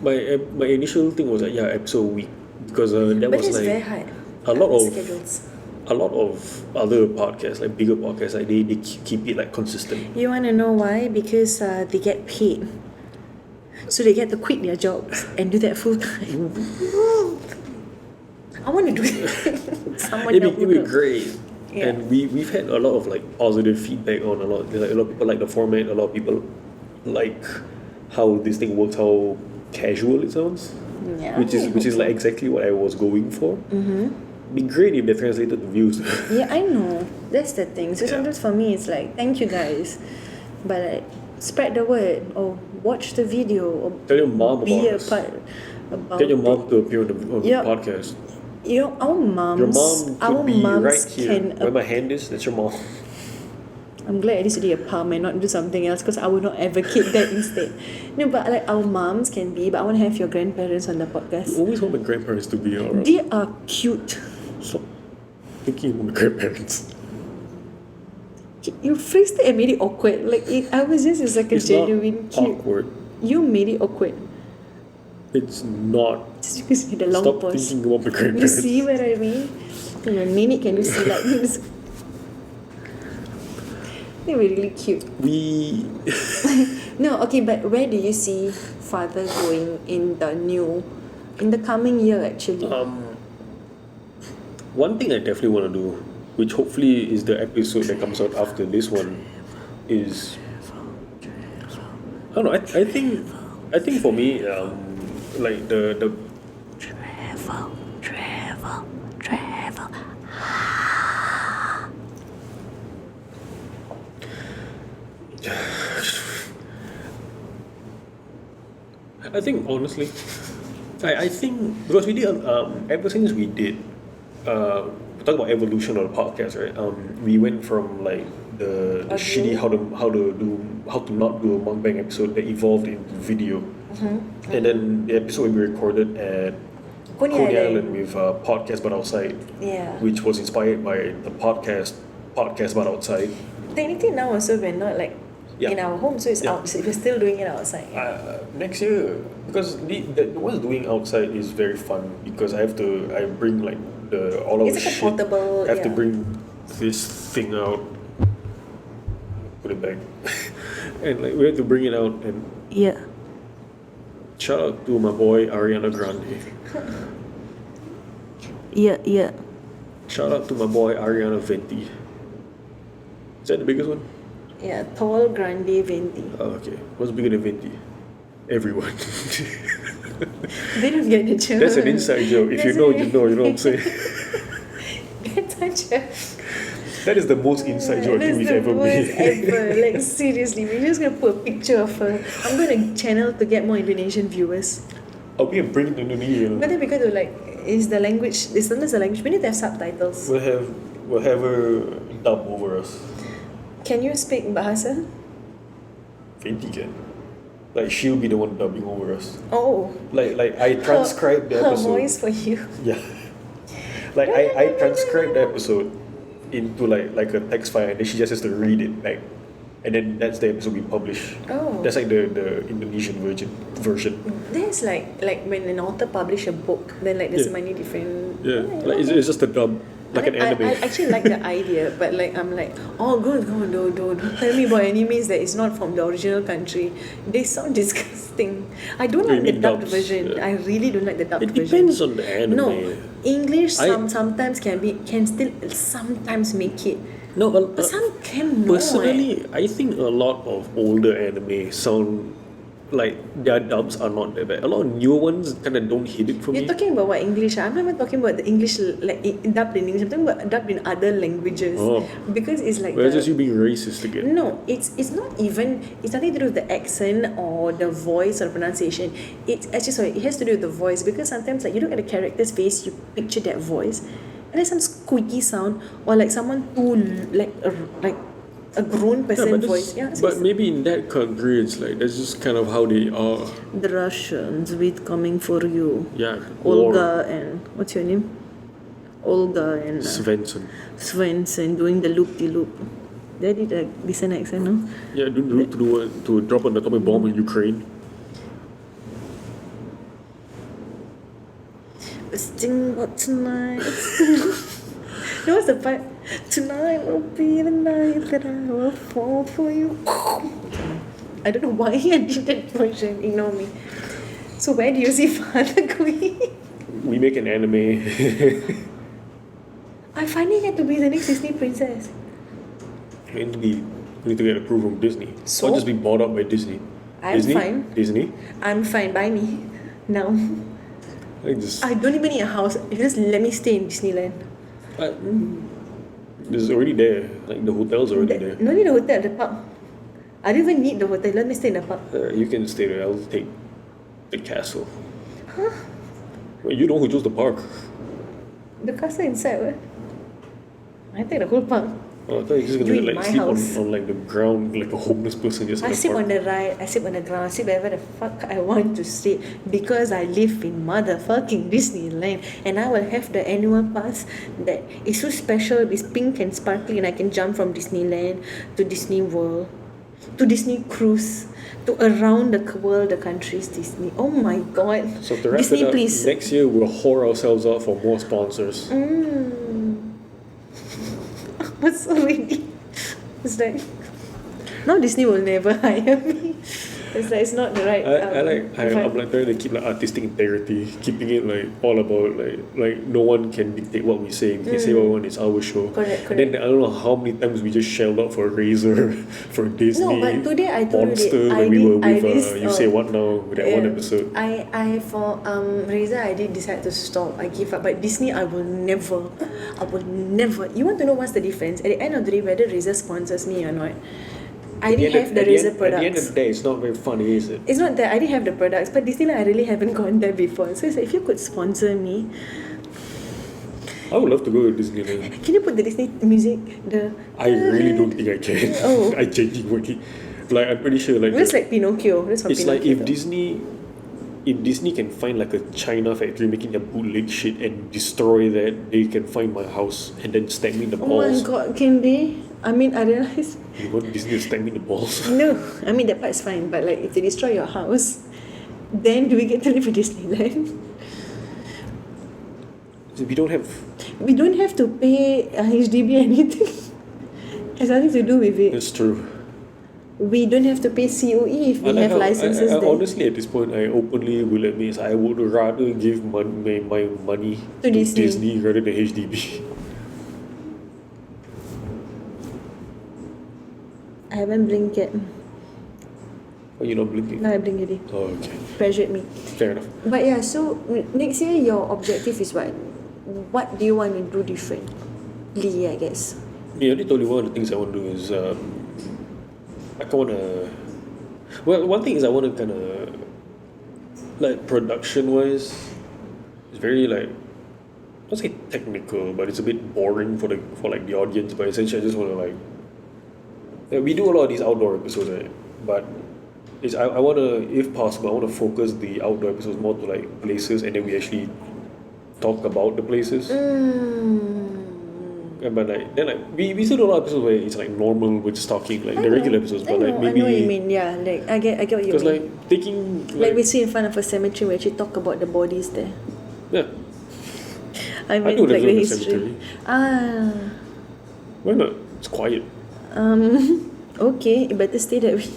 week. my initial thing was like episode a week because that But was it's like very hard. a lot of schedules. a lot of other podcasts, like bigger podcasts, like they keep it like consistent. You want to know why? Because they get paid. So they get to quit their jobs and do that full time. I want to do that. Someone It'd help be me. great. Yeah. And we've had a lot of like positive feedback on a lot of people like the format, a lot of people like how this thing works, how casual it sounds. Yeah, Which is like exactly what I was going for. Be great if they translated the views. Yeah, I know. That's the thing. So Yeah. sometimes for me it's like, thank you guys. But like spread the word or watch the video or Tell your mom be about a us. part about Get your it. mom to appear on the Yeah. podcast. You know, our moms, Your mom our could be moms right here. can. Where my hand is, that's your mom. I'm glad at least you did a palm and not do something else because I would not advocate that instead. No, but like our moms can be, but I want to have your grandparents on the I podcast. always want my grandparents to be around. They are cute. So, thinking about my grandparents. You phrased it and made it awkward. Like I was just it's like a It's genuine not cute. awkward. You made it awkward. It's not. Just because you had a long Stop pause. thinking about my You grandparents. see what I mean? In a minute, can you see like this? They were really cute. We No, okay, but where do you see father going in the coming year actually? one thing I definitely want to do, which hopefully is the episode that comes out after this one, is I don't know. I think for me, like the Travel. I think honestly, I think because we did ever since we did talk about evolution on the podcast, right? We went from like the shitty how to not do a mukbang episode that evolved into video, and then the episode we recorded at Coney Island with podcast but outside, Yeah. which was inspired by the podcast but outside. Technically now also we're not like Yeah. in our home, so it's Yeah. out. So we're still doing it outside. Next year, because the what's doing outside is very fun because I bring like all of It's the like a shit. portable, I have to yeah. bring this thing out, put it back, and like we have to bring it out and Yeah. shout out to my boy Ariana Grande. Yeah. Shout out to my boy Ariana Venti. Is that the biggest one? Yeah, tall, grande, venti. Oh, okay. What's bigger than Venti? Everyone. They don't get the joke. That's an inside joke. If you know, you know. You know what I'm saying? That's such a... That is the most inside joke I think we've ever made. Ever. Like seriously, we're just gonna put a picture of her. I'm gonna channel to get more Indonesian viewers. I'll be bring it to Indonesia. But then because of like, is the language? Is sometimes the language? We need to have subtitles. We'll have her dub over us. Can you speak bahasa? Venti can. Like she'll be the one dubbing over us. Oh. Like I transcribed the Her episode. voice for you. Yeah. Like I transcribed the episode into like a text file, and then she just has to read it like, and then that's the episode we publish. Oh. That's like the Indonesian version. There's like when an author publish a book, then like there's Yeah. many different. Yeah, like it's just a dub, like an anime. I actually like the idea, but like I'm like, oh, good, don't tell me about animes that is not from the original country. They sound disgusting. I don't You like the mean dubbed dubs? version. Yeah. I really don't like the dubbed It version. depends on the anime. No, English I- sometimes can still sometimes make it, No, but some can not. personally, I think a lot of older anime sound like their dubs are not that bad. A lot of newer ones kind of don't hit it for You're me. talking about what English? I'm not even talking about the English like dubbed in English. I'm talking about dubbed in other languages. Oh. Because it's like Well, the- just you being racist again. No, it's not even. It's nothing to do with the accent or the voice or pronunciation. It's actually sorry. It has to do with the voice because sometimes like you look at the character's face, you picture that voice, and there's some squeaky sound or like someone too like a grown person voice. Yeah, so but maybe in that country, it's like that's just kind of how they are. the Russians with coming for you. Yeah, Olga and what's your name? Olga and Svensson. Svensson doing the loop-de-loop. They did a decent accent, no? Yeah, to drop an atomic bomb in Ukraine. Sing about tonight. No, what's the part? Tonight will be the night that I will fall for you. I don't know why I did that version. Ignore me. So where do you see Father Queen? We make an anime. I finally get to be the next Disney princess. we need to get approval from Disney. So? Or just be bought up by Disney. I'm Disney? fine. Disney? I'm fine. Buy me now. Like just, I don't even need a house. Just let me stay in Disneyland. it's already there. Like the hotel's already there. No need the hotel, the park. I don't even need the hotel. Let me stay in the park. You can stay there. I'll take the castle. Well, you know who chose the park. The castle inside, what? I take the whole park. Oh, I thought you're just You gonna in like my sleep house. on like the ground like a homeless person just I in the sleep park. on the ride, I sleep on the ground, I sleep wherever the fuck I want to sleep because I live in motherfucking Disneyland and I will have the annual pass that is so special, it's pink and sparkly and I can jump from Disneyland to Disney World to Disney Cruise to around the world, the countries Disney. Oh my god. So to wrap Disney, it up, please. next year we'll whore ourselves out for more sponsors. What's already? It's like now Disney will never hire me. It's like it's not the right. I'm like trying to keep like artistic integrity, keeping it like all about like no one can dictate what we say. We can say what we want. It's our show. Correct. And then I don't know how many times we just shelled out for Razer, for Disney. No, but today I told Monster you that when we were with did, You Say What Now with that one yeah. episode. I for Razer I did decide to stop. I give up. But Disney I will never. You want to know what's the difference? At the end of the day, whether Razer sponsors me or not, I already have the Razer products. At the end of the day, it's not very funny, is it? It's not that I didn't have the products, but Disneyland I really haven't gone there before. So it's like, if you could sponsor me, I would love to go to Disneyland. can you put the Disney music? I really don't think I can. Oh. I genuinely, like I'm pretty sure like It's like Pinocchio. That's from it's like Pinocchio. if Disney can find like a China factory making their bootleg shit and destroy that, they can find my house and then stab me in the Oh my balls. god, can they? I mean, I realize. You want Disney to stab me in the balls? No, I mean that part's fine, but like if they destroy your house, then do we get to live in Disneyland? We don't have. We don't have to pay HDB anything. Has nothing to do with it. That's true. We don't have to pay COE if we have licenses I there. honestly, at this point, I openly will admit I would rather give my money To Disney. rather than HDB. I haven't blinked yet. Are you not blinking? No, I blinked already. Oh, okay. Pressured me. Fair enough. But yeah, so next year your objective is what? What do you want to do differently, I guess? Yeah, I already told you one of the things I want to do is I want to. Well, one thing is I want to kind of like production wise, it's very like not say technical, but it's a bit boring for like the audience. But essentially, I just want to like we do a lot of these outdoor episodes, right? But is I want to, if possible, I want to focus the outdoor episodes more to like places, and then we actually talk about the places. But like then like we still do a lot of episodes where it's like normal, we're just talking like the regular episodes, but like maybe I know what you mean. Yeah, like I get what you mean. because like taking like we sit in front of a cemetery, we actually talk about the bodies there. yeah. I mean, do like the the history. cemetery. Why not? It's quiet. Okay, you better stay that way.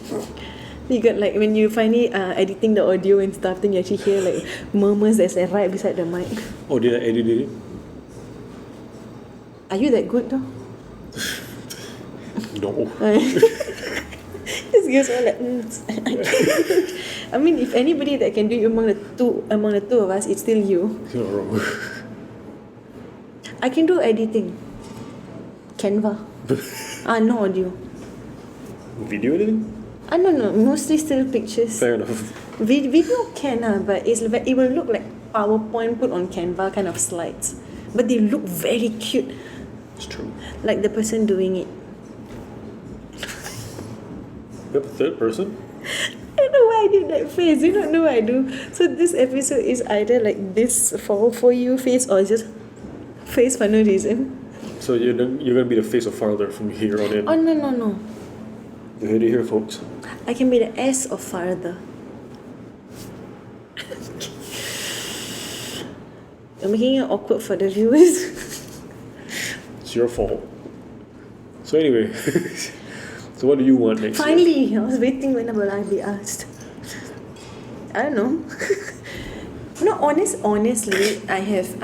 You got like when you finally editing the audio and stuff, then you actually hear like murmurs that's like right beside the mic. Oh, did I edit it? Are you that good though? No. This girl's all like, I mean, if anybody that can do it among the two of us, it's still you. You're not wrong. I can do editing. Canva. No audio. Video editing? No, mostly still pictures. Fair enough. Video can, but it will look like PowerPoint put on Canva kind of slides. But they look very cute. It's true. Like the person doing it. You have a third person? I don't know why I did that face. You don't know what I do. So this episode is either like this for you face or just face for no reason. So you're gonna be the face of Farther from here on in. Oh no. You heard it here, folks. I can be the S of Farther. I'm making it awkward for the viewers. It's your fault. So anyway, so what do you want next year? Finally, I was waiting when will I be asked. I don't know. No, honestly, I have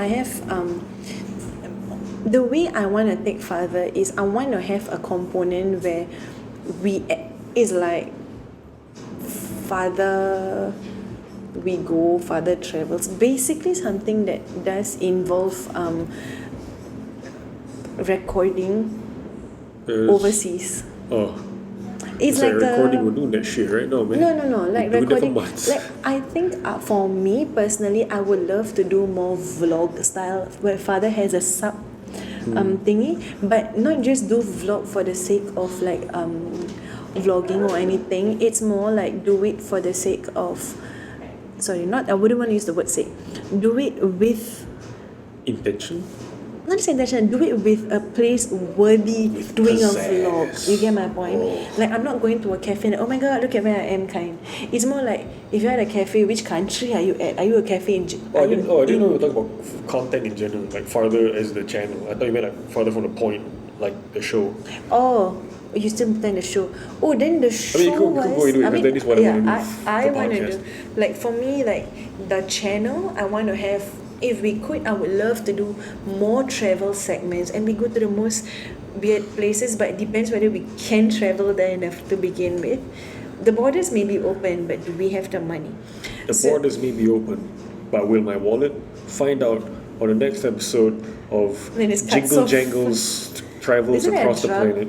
the way I want to take Father is I want to have a component where is like Father we go, Father travels. Basically something that does involve recording overseas. Oh. It's like like recording, we're doing that shit right now, man. No. Like we're doing recording. that for months. Like I think for me personally, I would love to do more vlog style where Father has a sub thingy, but not just do vlog for the sake of like vlogging or anything. It's more like do it for the sake of. Sorry, I wouldn't want to use the word sake. Do it with intention. Not just intention, do it with a place worthy with doing pizzazz. a vlog. You get my point? Oh. Like I'm not going to a cafe and oh my god, look at where I am kind. It's more like if you're at a cafe, which country are you at? Are you a cafe in I didn't know we were talking about content in general, like Farther as the channel. I thought you meant like Farther from the Point, like the show. Oh, you still plan the show. Oh, then the show you could go and do it, but that is what I want to do. I the want to podcast. do. Like for me, like the channel, I want to have. If we could, I would love to do more travel segments, and we go to the most weird places. But it depends whether we can travel there enough to begin with. The borders may be open, but do we have the money? The borders may be open, but will my wallet? Find out on the next episode of When it's cuts Jingle off. Jangles Travels Isn't that a Across the drug? Planet.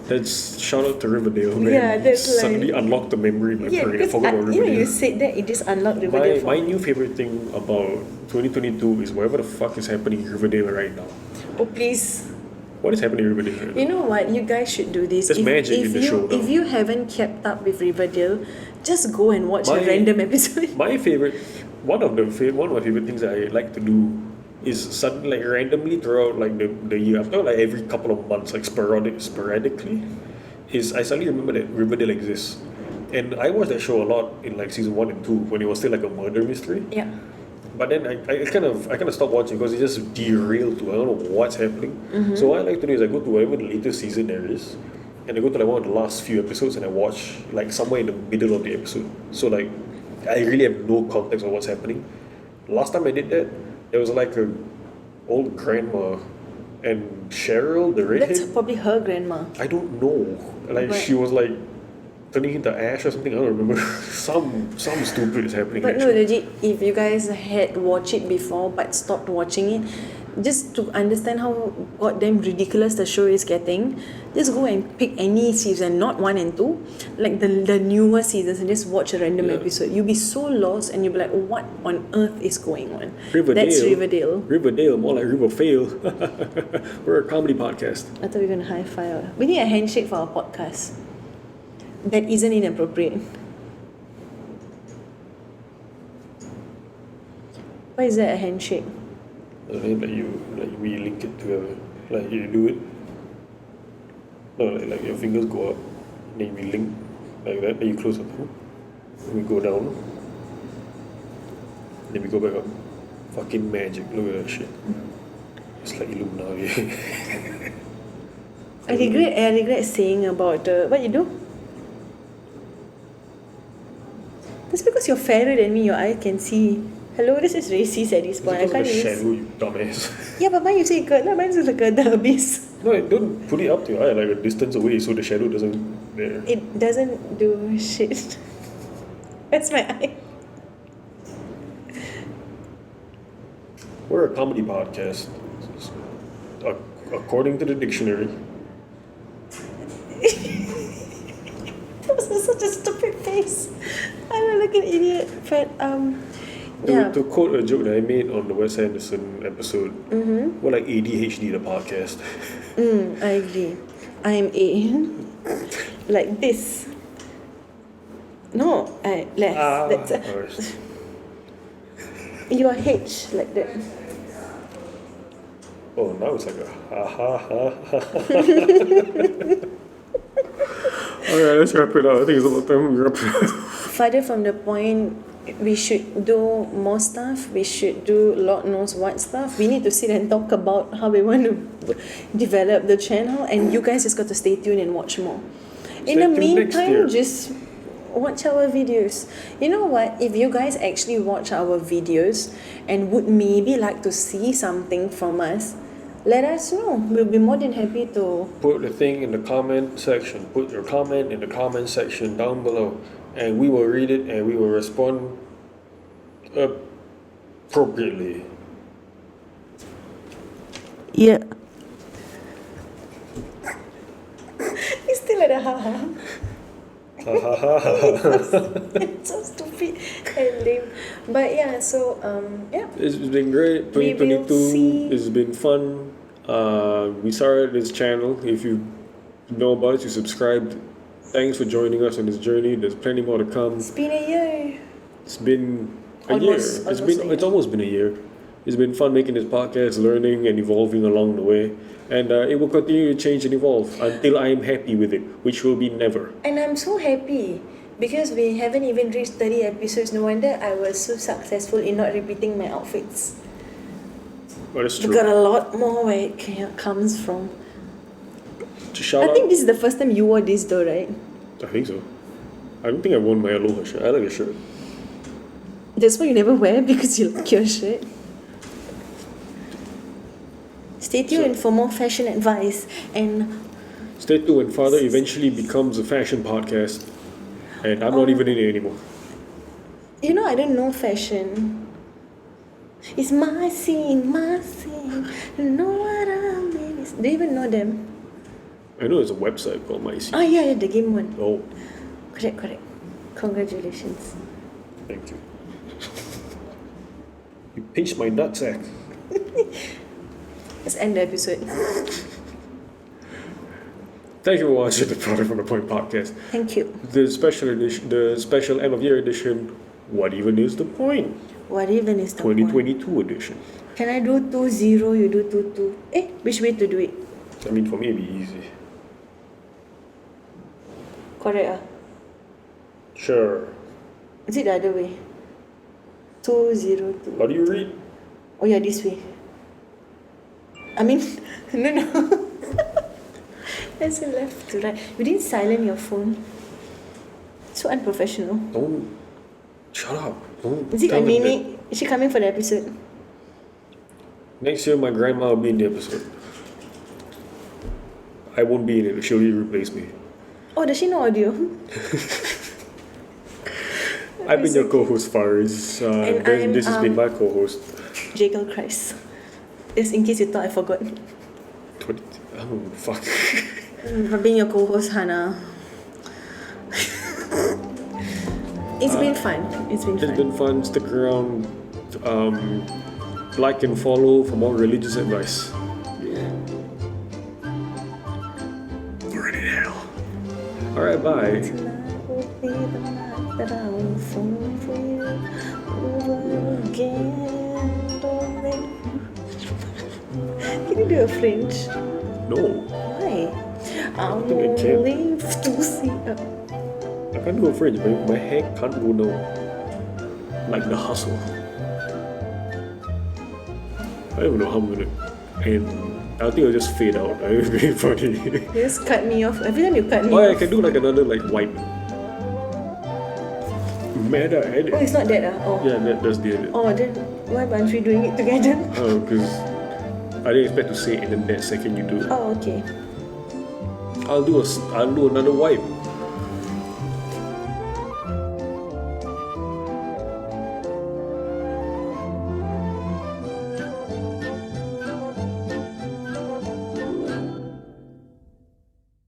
That's shout out to Riverdale, man. Yeah, that's like- suddenly unlocked the memory in my brain. I because forgot about Riverdale. you said that it just unlocked Riverdale for my me. new favorite thing about 2022 is whatever the fuck is happening in Riverdale right now. Oh please. What is happening in Riverdale right now? You know what? You guys should do this. There's magic in the show now. If you haven't kept up with Riverdale, just go and watch My- a random episode. My favorite, one of my favorite things that I like to do is suddenly like randomly throughout like the year, after like every couple of months, like sporadically, is I suddenly remember that Riverdale exists. And I watched that show a lot in like season 1 and 2 when it was still like a murder mystery. Yeah. But then I kind of stopped watching because it just derailed to I don't know what's happening. So what I like to do is I go to whatever the latest season there is, and I go to like one of the last few episodes and I watch like somewhere in the middle of the episode. So like I really have no context of what's happening. Last time I did that, there was like a old grandma and Cheryl, the redhead. That's probably her grandma. I don't know. Like But- she was like turning into ash or something. I don't remember. some stupid is happening. But no, actually. legit, if you guys had watched it before but stopped watching it, just to understand how goddamn ridiculous the show is getting, just go and pick any season, not 1 and 2, like the newer seasons, and just watch a random Yeah. episode. You'll be so lost and you'll be like, what on earth is going on? Riverdale. That's Riverdale. Riverdale, more like Riverfail. We're a comedy podcast. I thought we were going to high five. We need a handshake for our podcast. That isn't inappropriate. Why is that a handshake? And then we link it together. Like you do it. No, like your fingers go up, then we link like that, then you close the toe. Then we go down. Then we go back up. Fucking magic, look at that shit. It's like Illuminati. I regret saying about what you do? That's because you're fairer than me, your eye can see. Hello, this is racist at this point. I It's can't because of the even. shadow, you dumbass. Yeah, but mine you say ikat lah, mine's like the abyss. No, don't put it up to your eye, like a distance away so the shadow doesn't there. It doesn't do shit. That's my eye. We're a comedy podcast. According to the dictionary. That was such a stupid face. I look like an idiot. But yeah. To quote a joke that I made on the Wes Anderson episode, we're like ADHD the podcast. I agree. I'm A. Like this. No, that's Alright. you are H like that. Oh, now it's like a ha ha ha ha. Alright, let's wrap it up. I think it's about time we wrap it up. Further from the point, we should do more stuff. We should do Lord knows what stuff. We need to sit and talk about how we want to develop the channel, and you guys just got to stay tuned and watch more. In the Stay tuned next year. meantime, just watch our videos. You know what? If you guys actually watch our videos and would maybe like to see something from us, let us know. We'll be more than happy to. Put the thing in the comment section. Put your comment in the comment section down below. And we will read it and we will respond appropriately. Yeah. It's still at a ha. Ha ha ha ha. It's so stupid and lame. But yeah, so yeah. It's been great. We will 2022 see. It's been fun. We started this channel. If you know about it, you subscribed. Thanks for joining us on this journey. There's plenty more to come. It's been a year. It's been a Almost- year. almost a year. It's almost been a year. It's been fun making this podcast, learning and evolving along the way. And it will continue to change and evolve until I am happy with it, which will be never. And I'm so happy because we haven't even reached 30 episodes. No wonder I was so successful in not repeating my outfits. But it's We true. got a lot more where it comes from. To shout I out, think this is the first time you wore this though, right? I think so. I don't think I worn my Aloha shirt. I like the shirt. That's why you never wear because you like your shirt. Stay tuned for more fashion advice and Stay tuned when Father eventually becomes a fashion podcast. And I'm not even in it anymore. you know I don't know fashion. It's my scene, my scene. You know what I mean? Do you even know them? I know there's a website called My Scene. Oh yeah, the game one. Oh, Correct. Congratulations. thank you. You pinched my nutsack. Let's end the episode. Thank you for watching the Product from the Point podcast. Thank you. The special edition, the special end of year edition. What even is the point? What even is the point? 2022 edition. Can I do 2-0, you do 2-2? Which way to do it? I mean, for me it'd be easy. Correct. Sure. Is it the other way? 2-0-2. How do you read? Oh yeah, this way. I mean, no. That's left to right. You didn't silent your phone. So unprofessional. Don't. Shut up. Don't. Is it tell them that. Nini? Is she coming for the episode? Next year, my grandma will be in the episode. I won't be in it. She'll replace me. Oh, does she know audio? I've been your co-host, Faris. And This has been my co-host. Jagal Christ. Just in case you thought I forgot. 20, oh, fuck. For being your co-host, Hannah. It's been fun. It's been It's fun. been fun. Stick around. Like and follow for more religious advice. We're in hell. Alright, bye. Tonight will be the night that I will fall for you over again. Can you do a French? No, Why? I think I will can. live to see. I can't do a French. My hair can't go down like the hustle. I don't know how I'm gonna. And I think it'll just fade out. It's very funny. You just cut me off. Every time you cut me Oh, I off. can do like another like wipe. Meta Oh, edit. it's not that. Oh. Yeah, that's the edit. Oh, then why aren't we doing it together? Oh, because I didn't expect to say it and then that second you do it. Oh, okay. I'll do another wipe.